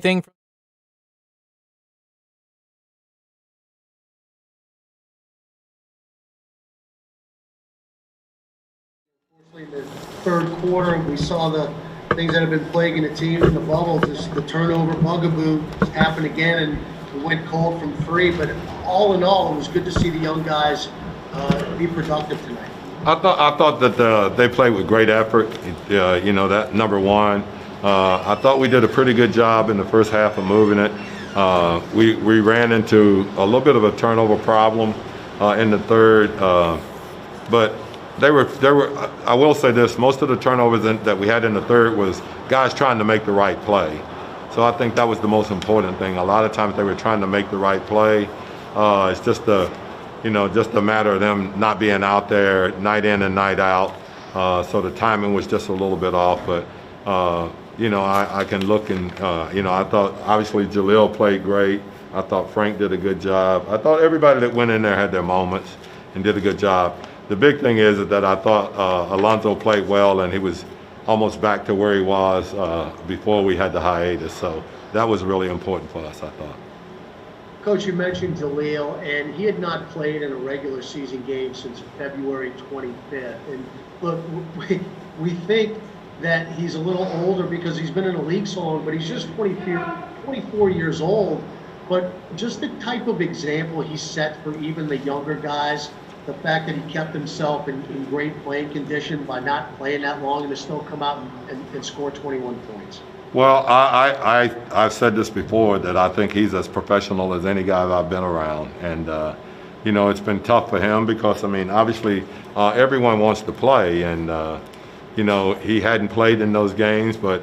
Thing. In the third quarter, we saw the things that have been plaguing the team in the bubble. Just the turnover bugaboo happened again, and we went cold from three. But all in all, it was good to see the young guys be productive tonight. I thought that they played with great effort. That number one. I thought we did a pretty good job in the first half of moving it. We ran into a little bit of a turnover problem in the third, but they were. I will say this: most of the turnovers that we had in the third was guys trying to make the right play. So I think that was the most important thing. A lot of times they were trying to make the right play. It's just a matter of them not being out there night in and night out. So the timing was just a little bit off, but. I can look and, I thought obviously Jaleel played great. I thought Frank did a good job. I thought everybody that went in there had their moments and did a good job. The big thing is that I thought Alonzo played well, and he was almost back to where he was before we had the hiatus. So that was really important for us, I thought. Coach, you mentioned Jaleel, and he had not played in a regular season game since February 25th. And look, we think that he's a little older because he's been in the league so long, but he's just 24 years old. But just the type of example he set for even the younger guys, the fact that he kept himself in great playing condition by not playing that long and to still come out and score 21 points. Well, I've said this before, that I think he's as professional as any guy that I've been around. And, it's been tough for him because, obviously everyone wants to play. And, he hadn't played in those games, but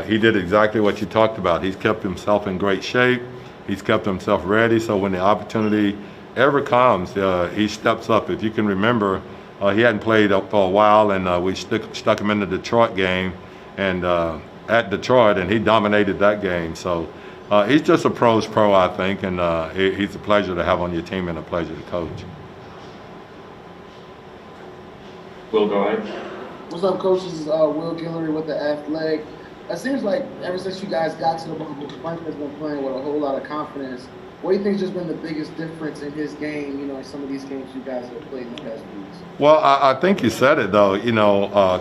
he did exactly what you talked about. He's kept himself in great shape. He's kept himself ready. So when the opportunity ever comes, he steps up. If you can remember, he hadn't played for a while, and we stuck him in the Detroit game and at Detroit, and he dominated that game. So he's just a pro's pro, I think, and he's a pleasure to have on your team and a pleasure to coach. Will, go ahead. What's up, Coach? This is Will Guillory with the Athletic. It seems like ever since you guys got to the bubble, Frank has been playing with a whole lot of confidence. What do you think has just been the biggest difference in his game, in some of these games you guys have played in the past weeks? Well, I think you said it, though.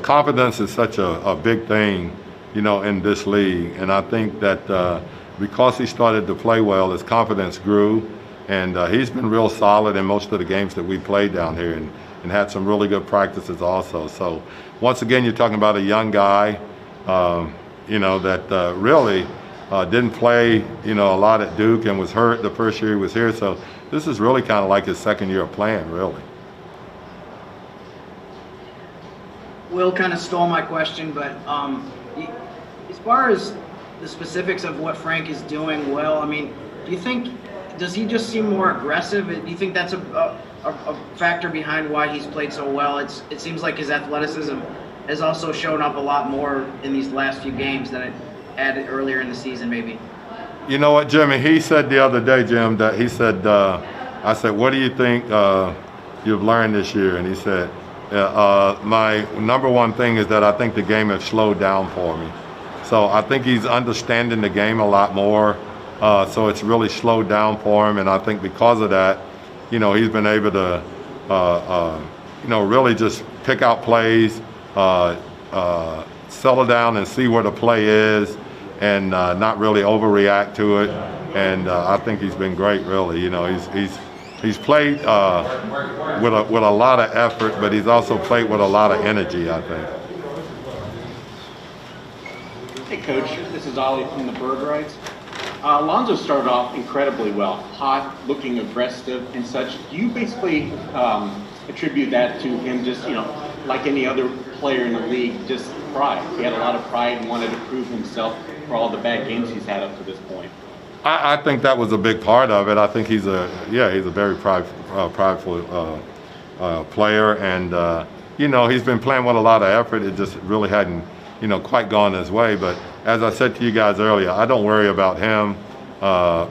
Confidence is such a big thing, in this league. And I think that because he started to play well, his confidence grew. And he's been real solid in most of the games that we played down here, and had some really good practices also. So once again, you're talking about a young guy, that really didn't play, a lot at Duke and was hurt the first year he was here. So this is really kind of like his second year of playing, really. Will kind of stole my question, but as far as the specifics of what Frank is doing well, does he just seem more aggressive? Do you think that's a factor behind why he's played so well? It seems like his athleticism has also shown up a lot more in these last few games than it had earlier in the season, maybe. You know what, Jimmy? He said the other day, Jim, that he said, I said, what do you think you've learned this year? And he said, my number one thing is that I think the game has slowed down for me. So I think he's understanding the game a lot more. So it's really slowed down for him. And I think because of that, he's been able to, really just pick out plays, settle down and see where the play is, and not really overreact to it. And I think he's been great, really. He's played with a lot of effort, but he's also played with a lot of energy, I think. Hey, Coach. This is Ollie from the Bird Rights. Alonzo started off incredibly well, hot, looking aggressive and such. Do you basically attribute that to him just, like any other player in the league, just pride? He had a lot of pride and wanted to prove himself for all the bad games he's had up to this point. I think that was a big part of it. I think he's a very prideful player, and he's been playing with a lot of effort. It just really hadn't quite gone his way. But as I said to you guys earlier, I don't worry about him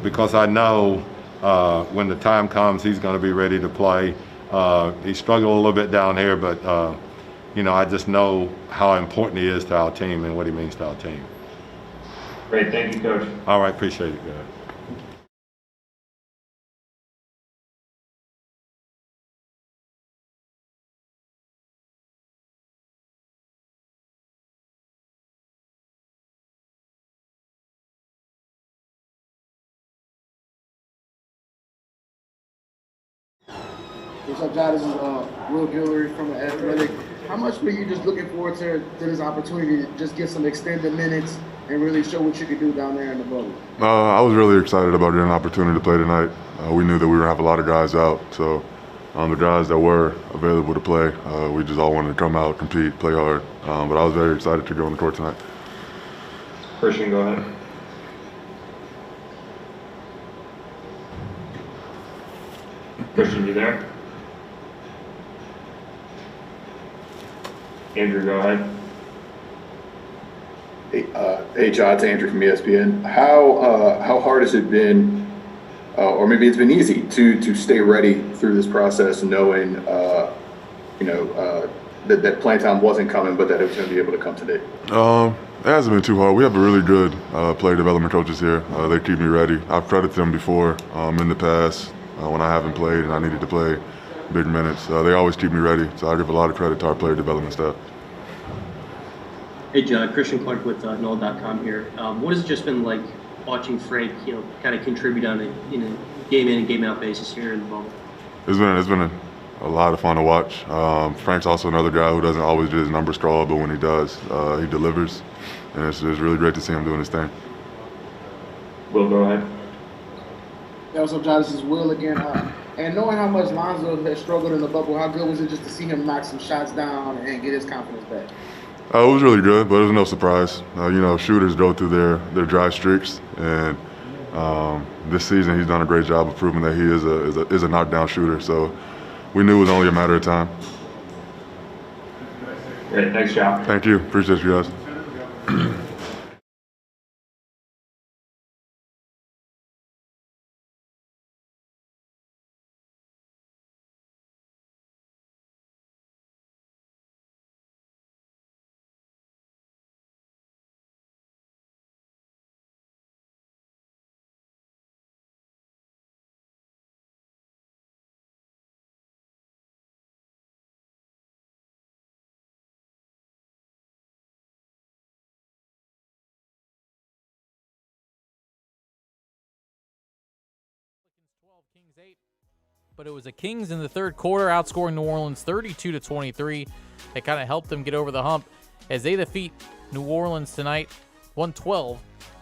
because I know when the time comes, he's going to be ready to play. He struggled a little bit down here, but I just know how important he is to our team and what he means to our team. Great, thank you, Coach. All right, appreciate it, guys. What's up, John? This is Will Guillory from the Athletic. How much were you just looking forward to this opportunity to just get some extended minutes and really show what you could do down there in the bubble? I was really excited about getting an opportunity to play tonight. We knew that we were going to have a lot of guys out, so the guys that were available to play, we just all wanted to come out, compete, play hard. But I was very excited to go on the court tonight. Christian, go ahead. Christian, you there? Andrew, go ahead. Hey, John, it's Andrew from ESPN. How hard has it been, or maybe it's been easy to stay ready through this process, knowing that playing time wasn't coming, but that it was going to be able to come today? It hasn't been too hard. We have a really good player development coaches here. They keep me ready. I've credited them before in the past when I haven't played and I needed to play big minutes. They always keep me ready, so I give a lot of credit to our player development staff. Hey John, Christian Clark with NOLA.com here. What has it just been like watching Frank, kind of contribute on a game in and game out basis here in the bubble? It's been a lot of fun to watch. Frank's also another guy who doesn't always get his numbers called, but when he does, he delivers, and it's really great to see him doing his thing. Will, go ahead. Yeah, what's up, John? This is Will again. And knowing how much Lonzo has struggled in the bubble, how good was it just to see him knock some shots down and get his confidence back? It was really good, but it was no surprise. Shooters go through their dry streaks, and this season he's done a great job of proving that he is a knockdown shooter. So we knew it was only a matter of time. Great, thanks, John. Thank you. Appreciate you guys. Kings 8, but it was the Kings in the third quarter outscoring New Orleans 32-23. That kind of helped them get over the hump as they defeat New Orleans tonight 112-106.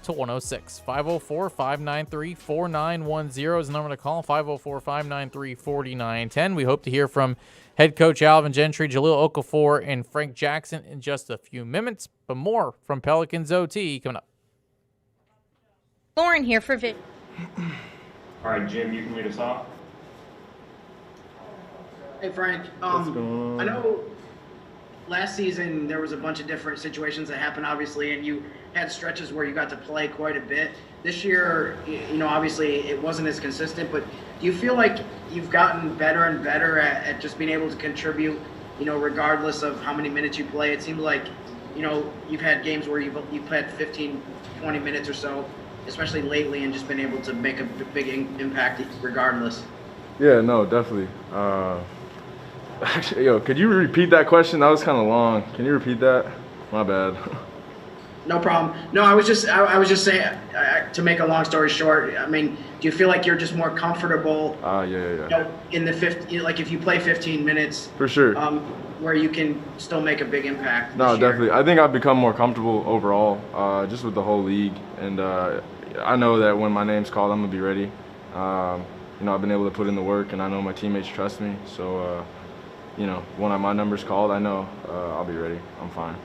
504-593-4910 is the number to call. 504-593-4910. We hope to hear from head coach Alvin Gentry, Jahlil Okafor, and Frank Jackson in just a few minutes, but more from Pelicans OT coming up. Lauren here for Vid. All right, Jim, you can lead us off. Hey Frank, I know last season there was a bunch of different situations that happened, obviously, and you had stretches where you got to play quite a bit. This year, obviously it wasn't as consistent, but do you feel like you've gotten better and better at just being able to contribute, regardless of how many minutes you play? It seems like, you've had games where you've played 15, 20 minutes or so, especially lately, and just been able to make a big impact regardless. Yeah, no, definitely. Actually, could you repeat that question? That was kind of long. Can you repeat that? My bad. No problem. No, I was just saying, to make a long story short, I mean, do you feel like you're just more comfortable? Yeah. In the like if you play 15 minutes. For sure. Where you can still make a big impact. No, definitely. I think I've become more comfortable overall, just with the whole league, and I know that when my name's called, I'm gonna be ready. I've been able to put in the work, and I know my teammates trust me. So, when my number's called, I know I'll be ready. I'm fine.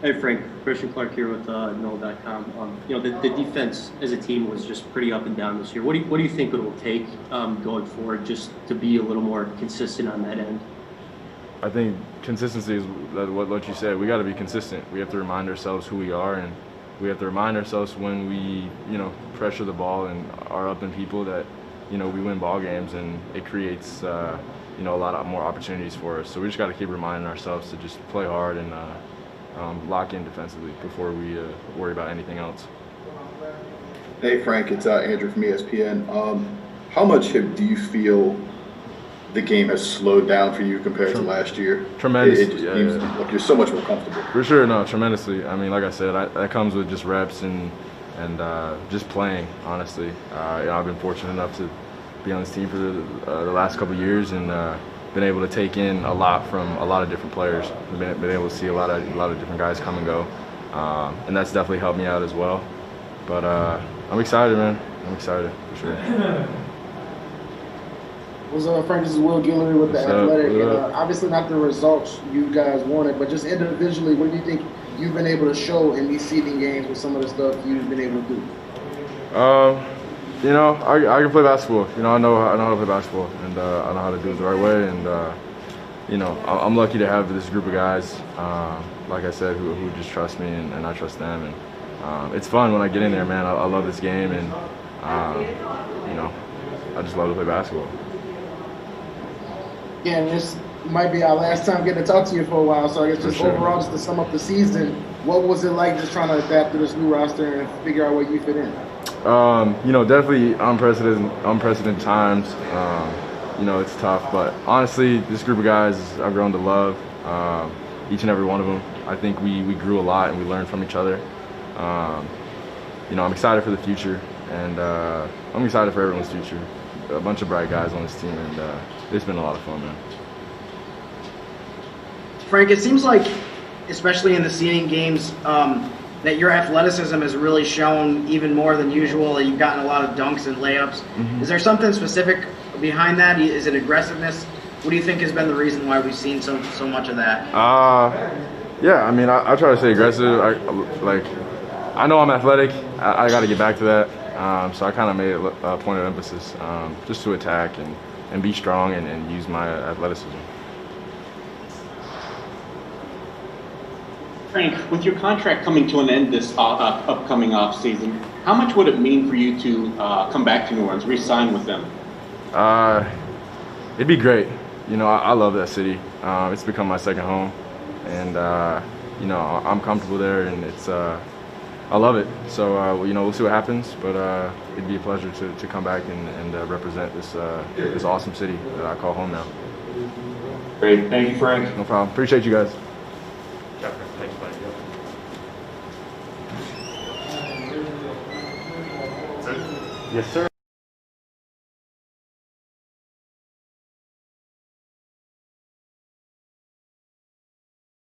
Hey Frank, Christian Clark here with NOLA.com. The defense as a team was just pretty up and down this year. What do you think it will take going forward just to be a little more consistent on that end? I think consistency is what you said. We got to be consistent. We have to remind ourselves who we are, and we have to remind ourselves when we, pressure the ball and are up in people that, we win ball games, and it creates, a lot more opportunities for us. So we just got to keep reminding ourselves to just play hard and, lock in defensively before we worry about anything else. Hey Frank, it's Andrew from ESPN. How much do you feel the game has slowed down for you compared to last year? Tremendously. It just seems like you're so much more comfortable. For sure, no, tremendously. I mean, like I said, that comes with just reps and just playing. Honestly, I've been fortunate enough to be on this team for the last couple of years and been able to take in a lot from a lot of different players. Been able to see a lot of different guys come and go, and that's definitely helped me out as well. But I'm excited, man. I'm excited for sure. What's up, Frank? This is Will Guillory with The Athletic. And, obviously not the results you guys wanted, but just individually, what do you think you've been able to show in these seeding games with some of the stuff you've been able to do? You know, I can play basketball. You know, I know how to play basketball, and I know how to do it the right way. And you know, I'm lucky to have this group of guys, like I said, who just trust me, and I trust them. And it's fun when I get in there, man. I love this game, and you know, I just love to play basketball. Yeah, and this might be our last time getting to talk to you for a while. So I guess just overall, just to sum up the season, what was it like just trying to adapt to this new roster and figure out where you fit in? You know, definitely unprecedented times. You know, it's tough, but honestly, this group of guys I've grown to love, each and every one of them. I think we grew a lot and we learned from each other. You know, I'm excited for the future, and I'm excited for everyone's future. A bunch of bright guys on this team, and it's been a lot of fun, man. Frank, it seems like, especially in the seeding games, that your athleticism has really shown even more than usual. You've gotten a lot of dunks and layups. Mm-hmm. Is there something specific behind that? Is it aggressiveness? What do you think has been the reason why we've seen so much of that? Yeah, I mean, I try to stay aggressive. I know I'm athletic. I got to get back to that. So I kind of made it a point of emphasis just to attack and be strong and use my athleticism. Frank, with your contract coming to an end this upcoming off season, how much would it mean for you to come back to New Orleans, re-sign with them? It'd be great. You know, I love that city. It's become my second home, and you know, I'm comfortable there, and it's I love it. So you know, we'll see what happens, but it'd be a pleasure to come back and represent this awesome city that I call home now. Great, thank you, Frank. No problem. Appreciate you guys. Thanks, buddy. Yes, sir.